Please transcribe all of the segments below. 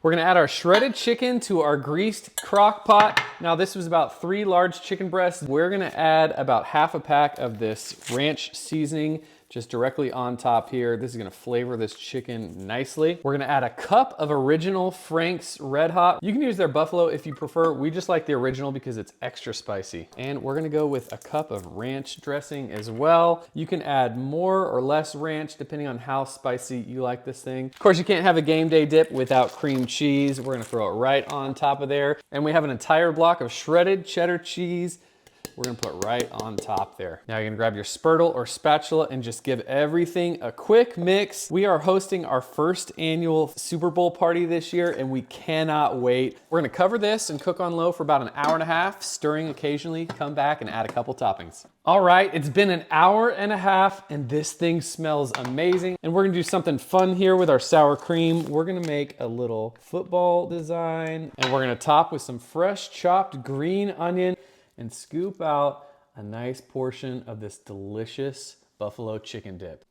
We're gonna add our shredded chicken to our greased crock pot. Now this was about 3 large chicken breasts. We're gonna add about half a pack of this ranch seasoning just directly on top here. This is gonna flavor this chicken nicely. We're gonna add a cup of original Frank's Red Hot. You can use their buffalo if you prefer. We just like the original because it's extra spicy. And we're gonna go with a cup of ranch dressing as well. You can add more or less ranch depending on how spicy you like this thing. Of course, you can't have a game day dip without cream cheese. We're gonna throw it right on top of there. And we have an entire block of shredded cheddar cheese we're gonna put right on top there. Now you're gonna grab your spurtle or spatula and just give everything a quick mix. We are hosting our first annual Super Bowl party this year and we cannot wait. We're gonna cover this and cook on low for about an hour and a half, stirring occasionally, come back and add a couple toppings. All right, it's been an hour and a half and this thing smells amazing. And we're gonna do something fun here with our sour cream. We're gonna make a little football design and we're gonna top with some fresh chopped green onion and scoop out a nice portion of this delicious buffalo chicken dip.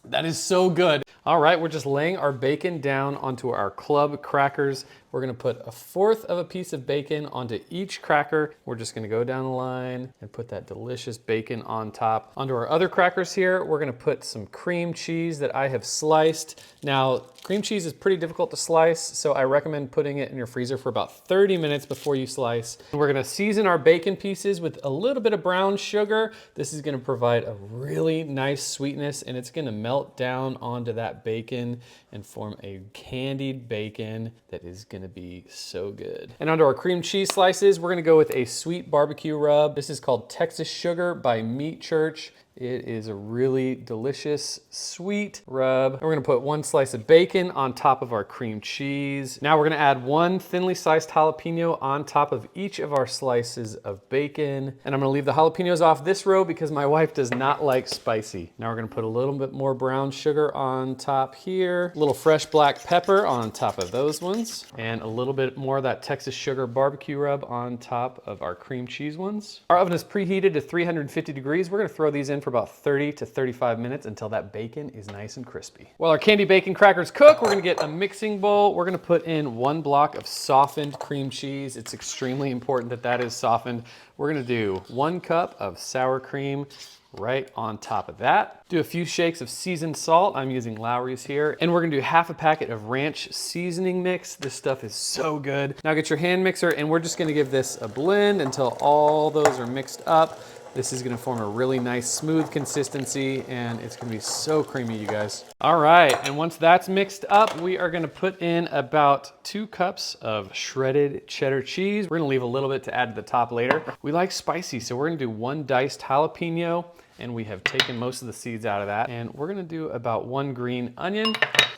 That is so good. All right, we're just laying our bacon down onto our club crackers. We're gonna put 1/4 of a piece of bacon onto each cracker. We're just gonna go down the line and put that delicious bacon on top. Onto our other crackers here, we're gonna put some cream cheese that I have sliced. Now, cream cheese is pretty difficult to slice, so I recommend putting it in your freezer for about 30 minutes before you slice. And we're gonna season our bacon pieces with a little bit of brown sugar. This is gonna provide a really nice sweetness and it's gonna melt down onto that bacon and form a candied bacon that is gonna be so good. And onto our cream cheese slices, we're gonna go with a sweet barbecue rub. This is called Texas Sugar by Meat Church. It is a really delicious, sweet rub. And we're gonna put 1 slice of bacon on top of our cream cheese. Now we're gonna add 1 thinly sliced jalapeno on top of each of our slices of bacon. And I'm gonna leave the jalapenos off this row because my wife does not like spicy. Now we're gonna put a little bit more brown sugar on top here, a little fresh black pepper on top of those ones, and a little bit more of that Texas Sugar barbecue rub on top of our cream cheese ones. Our oven is preheated to 350 degrees. We're gonna throw these in for about 30 to 35 minutes until that bacon is nice and crispy. While our candy bacon crackers cook, we're gonna get a mixing bowl. We're gonna put in 1 block of softened cream cheese. It's extremely important that that is softened. We're gonna do 1 cup of sour cream right on top of that. Do a few shakes of seasoned salt. I'm using Lowry's here. And we're gonna do half a packet of ranch seasoning mix. This stuff is so good. Now get your hand mixer and we're just gonna give this a blend until all those are mixed up. This is gonna form a really nice smooth consistency and it's gonna be so creamy, you guys. All right, and once that's mixed up, we are gonna put in about 2 cups of shredded cheddar cheese. We're gonna leave a little bit to add to the top later. We like spicy, so we're gonna do 1 diced jalapeno and we have taken most of the seeds out of that. And we're gonna do about 1 green onion.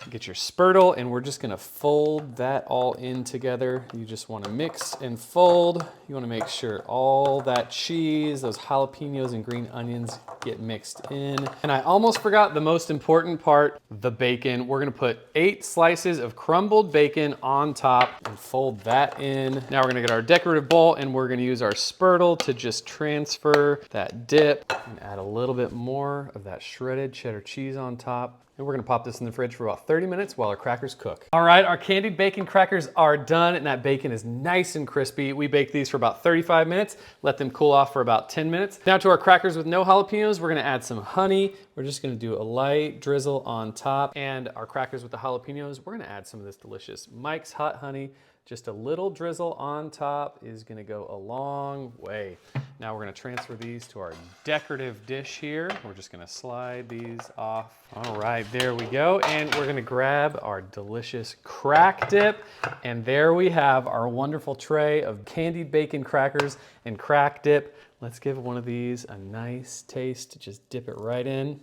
Get your spurtle and we're just gonna fold that all in together. You just wanna mix and fold. You wanna make sure all that cheese, those jalapenos and green onions get mixed in. And I almost forgot the most important part, the bacon. We're gonna put 8 slices of crumbled bacon on top and fold that in. Now we're gonna get our decorative bowl and we're gonna use our spurtle to just transfer that dip and add a little bit more of that shredded cheddar cheese on top. And we're gonna pop this in the fridge for about 30 minutes while our crackers cook. All right, our candied bacon crackers are done and that bacon is nice and crispy. We baked these for about 35 minutes, let them cool off for about 10 minutes. Now to our crackers with no jalapenos, we're gonna add some honey. We're just gonna do a light drizzle on top. And our crackers with the jalapenos, we're gonna add some of this delicious Mike's Hot Honey. Just a little drizzle on top is gonna go a long way. Now we're gonna transfer these to our decorative dish here. We're just gonna slide these off. All right, there we go. And we're gonna grab our delicious crack dip. And there we have our wonderful tray of candied bacon crackers and crack dip. Let's give one of these a nice taste. Just dip it right in.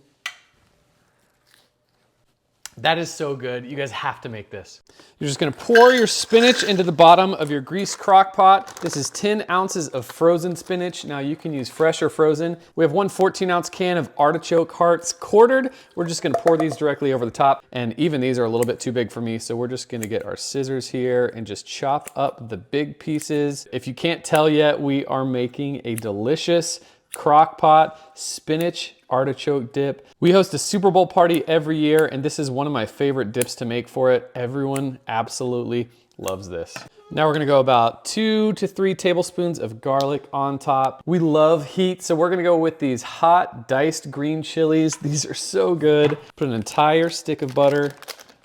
That is so good. You guys have to make this. You're just gonna pour your spinach into the bottom of your greased crock pot. This is 10 ounces of frozen spinach. Now you can use fresh or frozen. We have 1 14-ounce can of artichoke hearts quartered. We're just gonna pour these directly over the top. And even these are a little bit too big for me. So we're just gonna get our scissors here and just chop up the big pieces. If you can't tell yet, we are making a delicious Crockpot Spinach Artichoke Dip. We host a Super Bowl party every year, and this is one of my favorite dips to make for it. Everyone absolutely loves this. Now we're gonna go about 2 to 3 tablespoons of garlic on top. We love heat, so we're gonna go with these hot diced green chilies. These are so good. Put an entire stick of butter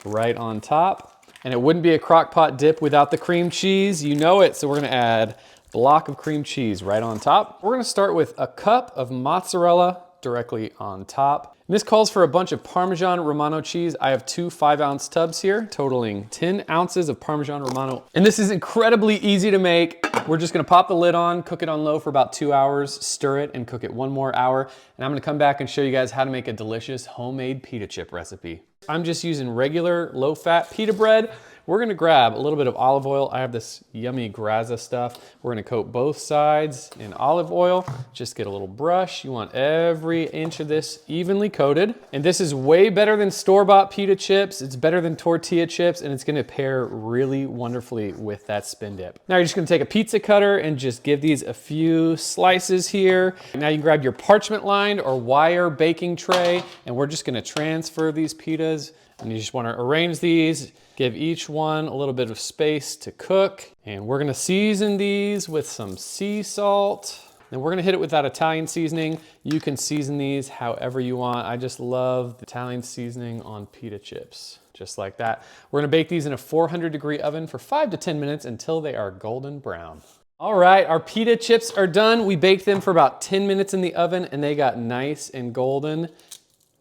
right on top. And it wouldn't be a crock pot dip without the cream cheese. You know it, so we're gonna add a block of cream cheese right on top. We're gonna start with a cup of mozzarella directly on top. And this calls for a bunch of Parmesan Romano cheese. I have 2 5-ounce tubs here, totaling 10 ounces of Parmesan Romano. And this is incredibly easy to make. We're just gonna pop the lid on, cook it on low for about 2 hours, stir it, and cook it 1 more hour. And I'm gonna come back and show you guys how to make a delicious homemade pita chip recipe. I'm just using regular low-fat pita bread. We're gonna grab a little bit of olive oil. I have this yummy Grazza stuff. We're gonna coat both sides in olive oil. Just get a little brush. You want every inch of this evenly coated. And this is way better than store-bought pita chips. It's better than tortilla chips, and it's gonna pair really wonderfully with that spin dip. Now you're just gonna take a pizza cutter and just give these a few slices here. Now you can grab your parchment lined or wire baking tray, and we're just gonna transfer these pitas. And you just wanna arrange these, give each one a little bit of space to cook. And we're gonna season these with some sea salt. And we're gonna hit it with that Italian seasoning. You can season these however you want. I just love the Italian seasoning on pita chips, just like that. We're gonna bake these in a 400-degree oven for 5 to 10 minutes until they are golden brown. All right, our pita chips are done. We baked them for about 10 minutes in the oven and they got nice and golden.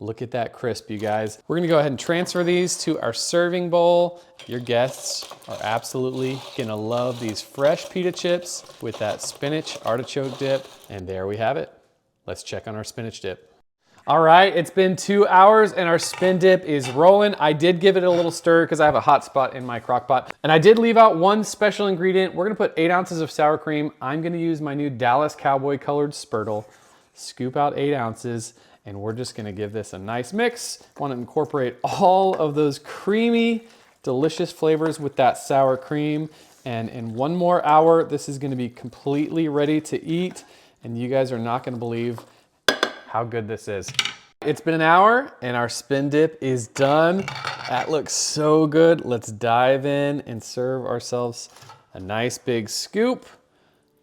Look at that crisp, you guys. We're gonna go ahead and transfer these to our serving bowl. Your guests are absolutely gonna love these fresh pita chips with that spinach artichoke dip. And there we have it. Let's check on our spinach dip. All right, it's been 2 hours and our spin dip is rolling. I did give it a little stir because I have a hot spot in my crock pot. And I did leave out one special ingredient. We're gonna put 8 ounces of sour cream. I'm gonna use my new Dallas Cowboy colored Spurtle. Scoop out 8 ounces. And we're just gonna give this a nice mix. Want to incorporate all of those creamy, delicious flavors with that sour cream. And in 1 more hour, this is gonna be completely ready to eat. And you guys are not gonna believe how good this is. It's been an hour and our spin dip is done. That looks so good. Let's dive in and serve ourselves a nice big scoop.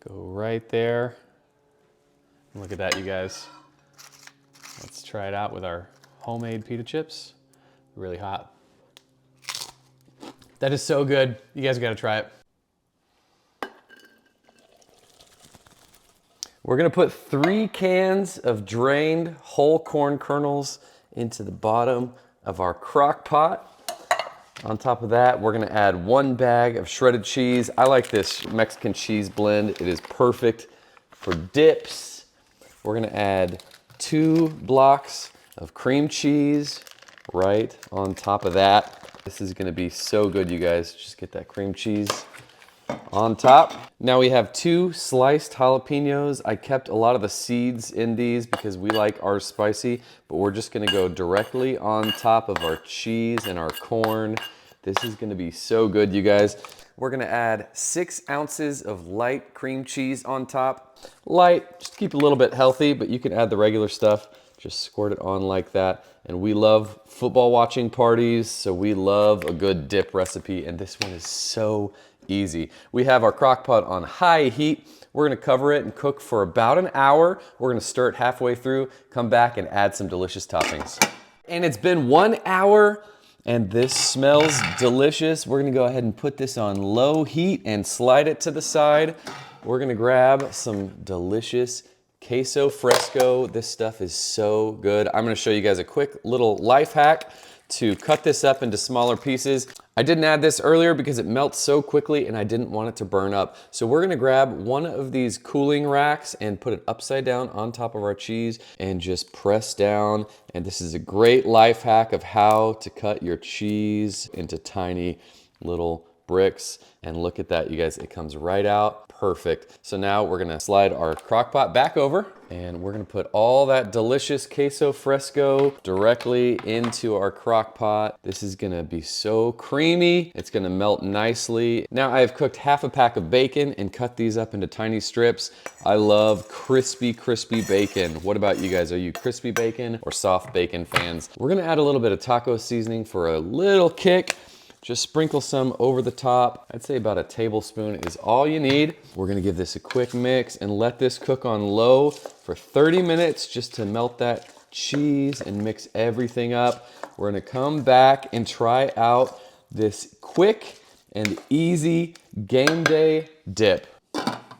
Go right there. Look at that, you guys. Let's try it out with our homemade pita chips. Really hot. That is so good. You guys gotta try it. We're gonna put 3 cans of drained whole corn kernels into the bottom of our crock pot. On top of that, we're gonna add 1 bag of shredded cheese. I like this Mexican cheese blend. It is perfect for dips. We're gonna add 2 blocks of cream cheese right on top of that. This is gonna be so good, you guys. Just get that cream cheese on top. Now we have 2 sliced jalapenos. I kept a lot of the seeds in these because we like ours spicy, but we're just gonna go directly on top of our cheese and our corn. This is gonna be so good, you guys. We're gonna add 6 ounces of light cream cheese on top. Light, just keep it a little bit healthy, but you can add the regular stuff. Just squirt it on like that. And we love football watching parties, so we love a good dip recipe, and this one is so easy. We have our crock pot on high heat. We're gonna cover it and cook for about an hour. We're gonna stir it halfway through, come back and add some delicious toppings. And it's been 1 hour. And this smells delicious. We're gonna go ahead and put this on low heat and slide it to the side. We're gonna grab some delicious queso fresco. This stuff is so good. I'm gonna show you guys a quick little life hack to cut this up into smaller pieces. I didn't add this earlier because it melts so quickly and I didn't want it to burn up. So we're gonna grab one of these cooling racks and put it upside down on top of our cheese and just press down. And this is a great life hack of how to cut your cheese into tiny little bricks. And look at that, you guys, it comes right out perfect. So now we're gonna slide our crock pot back over and we're gonna put all that delicious queso fresco directly into our crock pot. This is gonna be so creamy. It's gonna melt nicely. Now I've cooked half a pack of bacon and cut these up into tiny strips. I love crispy bacon. What about you guys? Are you crispy bacon or soft bacon fans? We're gonna add a little bit of taco seasoning for a little kick. Just sprinkle some over the top. I'd say about a tablespoon is all you need. We're gonna give this a quick mix and let this cook on low for 30 minutes just to melt that cheese and mix everything up. We're gonna come back and try out this quick and easy game day dip.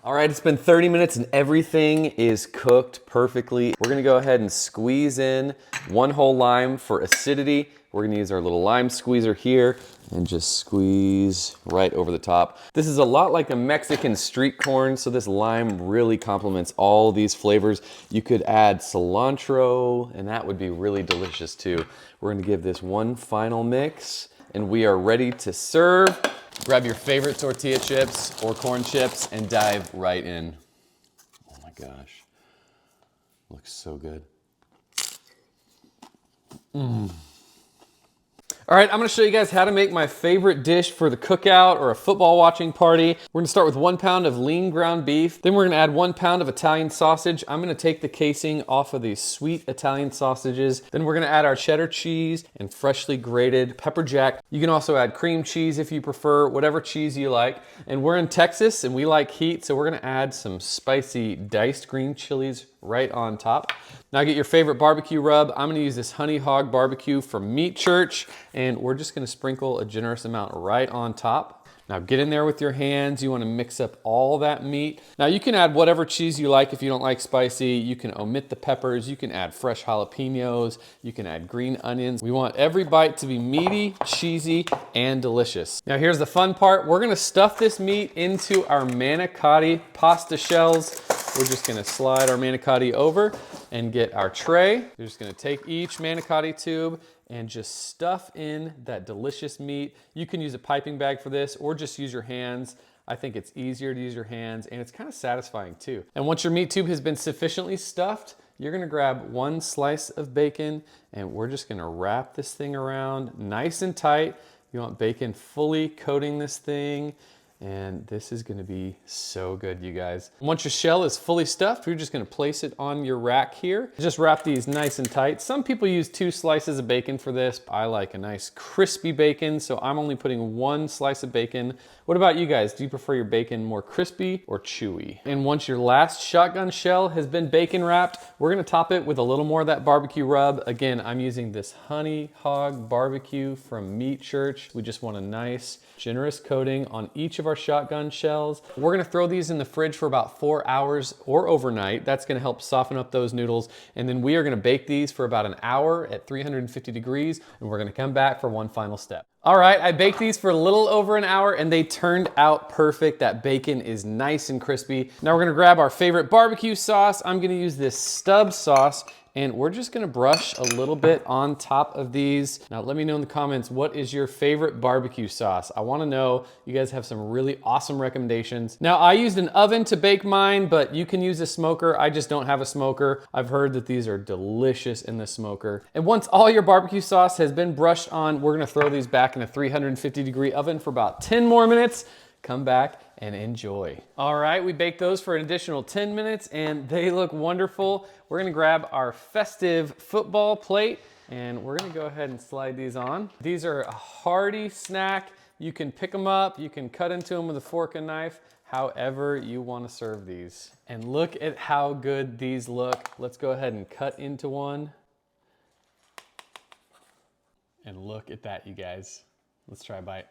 All right, it's been 30 minutes and everything is cooked perfectly. We're gonna go ahead and squeeze in 1 whole lime for acidity. We're gonna use our little lime squeezer here and just squeeze right over the top. This is a lot like a Mexican street corn, so this lime really complements all these flavors. You could add cilantro, and that would be really delicious too. We're gonna give this one final mix, and we are ready to serve. Grab your favorite tortilla chips or corn chips and dive right in. Oh my gosh, looks so good. All right, I'm gonna show you guys how to make my favorite dish for the cookout or a football watching party. We're gonna start with 1 pound of lean ground beef. Then we're gonna add 1 pound of Italian sausage. I'm gonna take the casing off of these sweet Italian sausages. Then we're gonna add our cheddar cheese and freshly grated pepper jack. You can also add cream cheese if you prefer, whatever cheese you like. And we're in Texas and we like heat, so we're gonna add some spicy diced green chilies right on top. Now get your favorite barbecue rub. I'm gonna use this Honey Hog Barbecue from Meat Church, and we're just gonna sprinkle a generous amount right on top. Now get in there with your hands. You wanna mix up all that meat. Now you can add whatever cheese you like if you don't like spicy. You can omit the peppers. You can add fresh jalapenos. You can add green onions. We want every bite to be meaty, cheesy, and delicious. Now here's the fun part. We're gonna stuff this meat into our manicotti pasta shells. We're just gonna slide our manicotti over and get our tray. We're just gonna take each manicotti tube and just stuff in that delicious meat. You can use a piping bag for this or just use your hands. I think it's easier to use your hands and it's kind of satisfying too. And once your meat tube has been sufficiently stuffed, you're gonna grab 1 slice of bacon and we're just gonna wrap this thing around nice and tight. You want bacon fully coating this thing. And this is gonna be so good, you guys. Once your shell is fully stuffed, you're just gonna place it on your rack here. Just wrap these nice and tight. Some people use 2 slices of bacon for this. I like a nice crispy bacon, so I'm only putting 1 slice of bacon. What about you guys? Do you prefer your bacon more crispy or chewy? And once your last shotgun shell has been bacon wrapped, we're gonna top it with a little more of that barbecue rub. Again, I'm using this Honey Hog Barbecue from Meat Church. We just want a nice, generous coating on each of our shotgun shells. We're gonna throw these in the fridge for about 4 hours or overnight. That's gonna help soften up those noodles. And then we are gonna bake these for about an hour at 350 degrees. And we're gonna come back for one final step. All right, I baked these for a little over an hour and they turned out perfect. That bacon is nice and crispy. Now we're gonna grab our favorite barbecue sauce. I'm gonna use this Stub sauce and we're just gonna brush a little bit on top of these. Now let me know in the comments, what is your favorite barbecue sauce? I wanna know. You guys have some really awesome recommendations. Now I used an oven to bake mine, but you can use a smoker. I just don't have a smoker. I've heard that these are delicious in the smoker. And once all your barbecue sauce has been brushed on, we're gonna throw these back in a 350 degree oven for about 10 more minutes. Come back and enjoy. All right, we baked those for an additional 10 minutes and they look wonderful. We're gonna grab our festive football plate and we're gonna go ahead and slide these on. These are a hearty snack. You can pick them up, you can cut into them with a fork and knife, however you wanna serve these. And look at how good these look. Let's go ahead and cut into one. And look at that, you guys. Let's try a bite.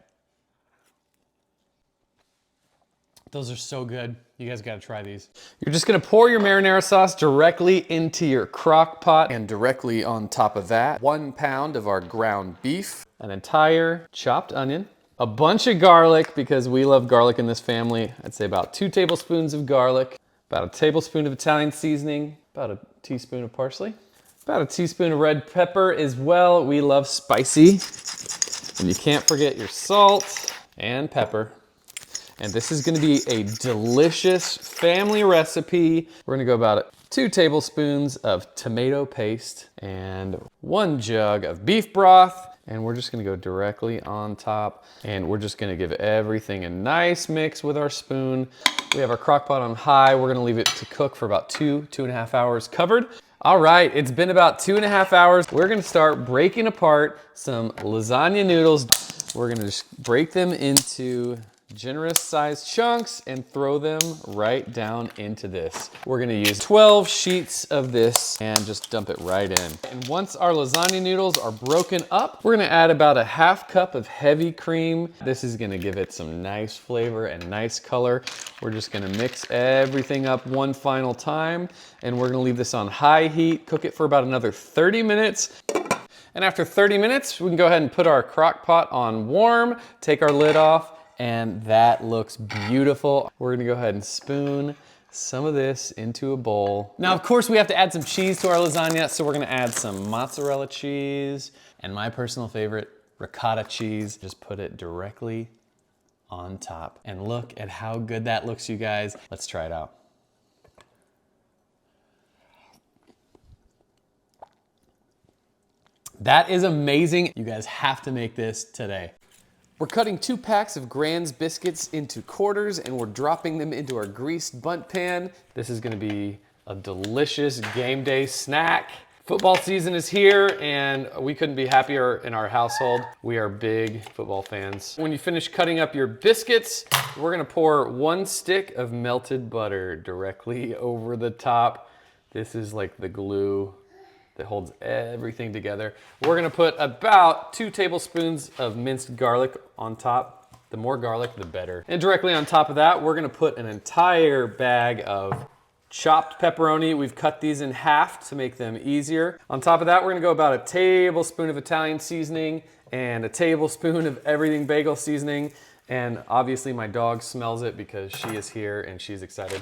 Those are so good. You guys gotta try these. You're just gonna pour your marinara sauce directly into your crock pot and directly on top of that, 1 pound of our ground beef, an entire chopped onion, a bunch of garlic because we love garlic in this family. I'd say about 2 tablespoons of garlic, about a tablespoon of Italian seasoning, about a teaspoon of parsley, about a teaspoon of red pepper as well. We love spicy. And you can't forget your salt. and pepper. And this is gonna be a delicious family recipe. We're gonna go about 2 tablespoons of tomato paste and 1 jug of beef broth. And we're just gonna go directly on top. And we're just gonna give everything a nice mix with our spoon. We have our crock pot on high. We're gonna leave it to cook for about 2.5 hours covered. All right, it's been about 2.5 hours. We're gonna start breaking apart some lasagna noodles. We're gonna just break them into generous sized chunks and throw them right down into this. We're gonna use 12 sheets of this and just dump it right in. And once our lasagna noodles are broken up, we're gonna add about 1/2 cup of heavy cream. This is gonna give it some nice flavor and nice color. We're just gonna mix everything up one final time, and we're gonna leave this on high heat, cook it for about another 30 minutes. And after 30 minutes, we can go ahead and put our crock pot on warm, take our lid off, and that looks beautiful. We're gonna go ahead and spoon some of this into a bowl. Now, of course, we have to add some cheese to our lasagna, so we're gonna add some mozzarella cheese and my personal favorite, ricotta cheese. Just put it directly on top. And look at how good that looks, you guys. Let's try it out. That is amazing. You guys have to make this today. We're cutting 2 packs of Grand's biscuits into quarters and we're dropping them into our greased bundt pan. This is gonna be a delicious game day snack. Football season is here and we couldn't be happier in our household. We are big football fans. When you finish cutting up your biscuits, we're gonna pour 1 stick of melted butter directly over the top. This is like the glue that holds everything together. We're gonna put about 2 tablespoons of minced garlic on top. The more garlic, the better. And directly on top of that, we're gonna put an entire bag of chopped pepperoni. We've cut these in half to make them easier. On top of that, we're gonna go about 1 tablespoon of Italian seasoning and 1 tablespoon of everything bagel seasoning. And obviously my dog smells it because she is here and she's excited.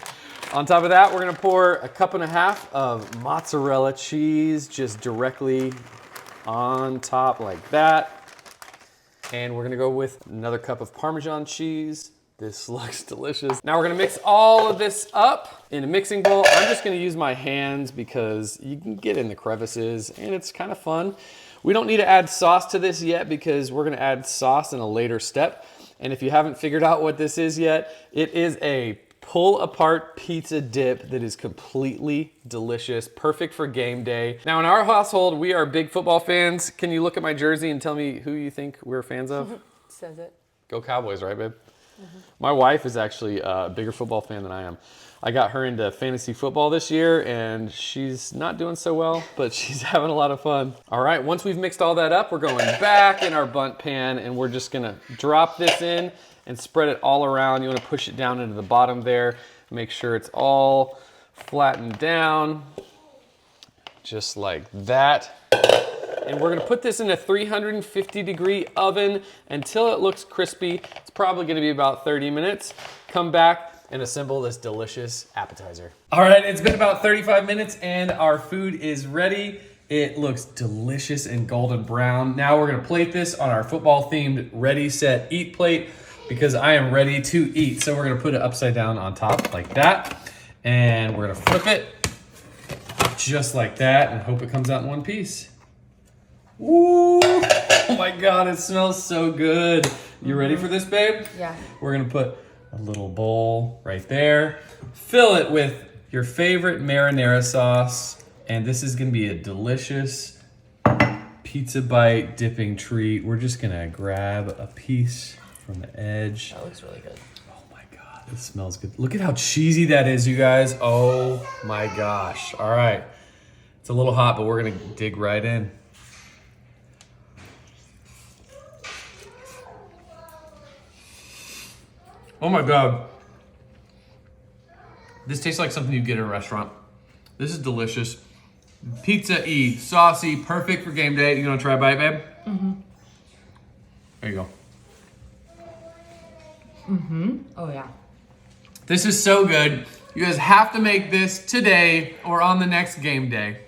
On top of that, we're gonna pour 1.5 cups of mozzarella cheese just directly on top like that. And we're gonna go with another cup of Parmesan cheese. This looks delicious. Now we're gonna mix all of this up in a mixing bowl. I'm just gonna use my hands because you can get in the crevices and it's kind of fun. We don't need to add sauce to this yet because we're gonna add sauce in a later step. And if you haven't figured out what this is yet, it is a pull apart pizza dip that is completely delicious, perfect for game day. Now in our household, we are big football fans. Can you look at my jersey and tell me who you think we're fans of? Says it. Go Cowboys, right, babe? My wife is actually a bigger football fan than I am. I got her into fantasy football this year and she's not doing so well, but she's having a lot of fun. All right, once we've mixed all that up, we're going back in our bundt pan and we're just gonna drop this in and spread it all around. You wanna push it down into the bottom there. Make sure it's all flattened down, just like that. And we're gonna put this in a 350-degree oven until it looks crispy. It's probably gonna be about 30 minutes. Come back and assemble this delicious appetizer. All right, it's been about 35 minutes and our food is ready. It looks delicious and golden brown. Now we're gonna plate this on our football-themed ready, set, eat plate because I am ready to eat. So we're gonna put it upside down on top like that. And we're gonna flip it just like that and hope it comes out in one piece. Ooh, oh my God, it smells so good. You ready for this, babe? Yeah. We're gonna put a little bowl right there. Fill it with your favorite marinara sauce. And this is gonna be a delicious pizza bite dipping treat. We're just gonna grab a piece from the edge. That looks really good. Oh my God, this smells good. Look at how cheesy that is, you guys. Oh my gosh. All right, it's a little hot, but we're gonna dig right in. Oh my God. This tastes like something you get at a restaurant. This is delicious. Pizza-y, saucy, perfect for game day. You gonna try a bite, babe? Mm-hmm. There you go. Mm-hmm. Oh yeah. This is so good. You guys have to make this today or on the next game day.